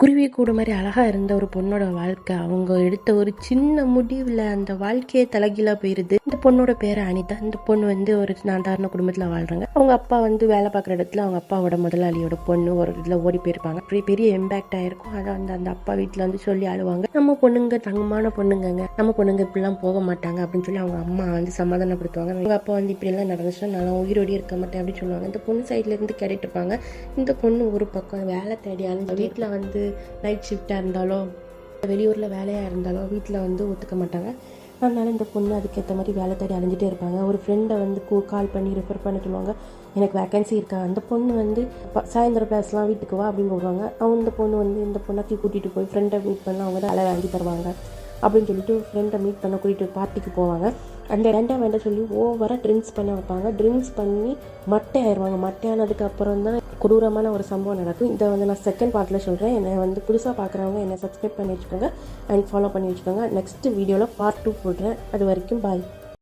குருவி கூடு மாதிரி அழகாக இருந்த ஒரு பொண்ணோட வாழ்க்கை, அவங்க எடுத்த ஒரு சின்ன முடிவில் அந்த வாழ்க்கையே தலைகீழாக போயிடுது. இந்த பொண்ணோட பேர் அனிதா. இந்த பொண்ணு வந்து ஒரு சாதாரண குடும்பத்தில் வாழ்கிறாங்க. அவங்க அப்பா வந்து வேலை பார்க்குற இடத்துல அவங்க அப்பாவோட முதலாளியோட பொண்ணு ஒரு இதில் ஓடி போயிருப்பாங்க. அப்படி பெரிய இம்பேக்ட் ஆயிருக்கும். அதை வந்து அந்த அப்பா வீட்டில் வந்து சொல்லி அழுவாங்க, நம்ம பொண்ணுங்க தங்கமான பொண்ணுங்க, நம்ம பொண்ணுங்க இப்படிலாம் போக மாட்டாங்க அப்படின்னு சொல்லி அவங்க அம்மா வந்து சமாதானப்படுத்துவாங்க. அவங்க அப்பா வந்து இப்படிலாம் நடந்துச்சுன்னா நான் உயிரோடி இருக்க மாட்டேன் அப்படின்னு சொல்லுவாங்க. இந்த பொண்ணு சைட்லேருந்து கேட்டுட்டு இருப்பாங்க. இந்த பொண்ணு ஒரு பக்கம் வேலை தேடி அந்த வீட்டில் வந்து நைட் ஷிஃப்டாக இருந்தாலோ வெளியூரில் வேலையாக இருந்தாலோ வீட்டில் வந்து ஒத்துக்க மாட்டாங்க. அதனால இந்த பொண்ணு அதுக்கேற்ற மாதிரி வேலை தேடி அலைஞ்சிட்டே இருப்பாங்க. ஒரு ஃப்ரெண்டை வந்து கால் பண்ணி ரெஃபர் பண்ண சொல்லுவாங்க, எனக்கு வேக்கன்சி இருக்கா. அந்த பொண்ணு வந்து சாயந்தரம் பேசலாம் வீட்டுக்கு வா அப்படின்னு சொல்லுவாங்க. இந்த பொண்ணு வந்து இந்த பொண்ணாக்கி கூட்டிகிட்டு போய் ஃப்ரெண்டை மீட் பண்ணலாம், அவங்க தான் வேலை வாங்கி தருவாங்க அப்படின்னு சொல்லிட்டு ஃப்ரெண்டை மீட் பண்ண கூட்டிகிட்டு பார்ட்டிக்கு போவாங்க. அந்த வேண்டாம் சொல்லி ஓவராக ட்ரிங்க்ஸ் பண்ண வைப்பாங்க. ட்ரிங்க்ஸ் பண்ணி மட்டை ஆயிடுவாங்க. மட்டையானதுக்கு அப்புறம் தான் கொடூரமான ஒரு சம்பவம் நடக்கும். இதை வந்து நான் செகண்ட் பார்ட்டில் சொல்கிறேன். என்னை வந்து புதுசாக பார்க்குறவங்க என்னை சப்ஸ்கிரைப் பண்ணி வச்சுக்கோங்க அண்ட் ஃபாலோ பண்ணி வச்சுக்கோங்க. நெக்ஸ்ட் வீடியோவில் பார்ட் 2 போடுறேன். அது வரைக்கும் பாய்.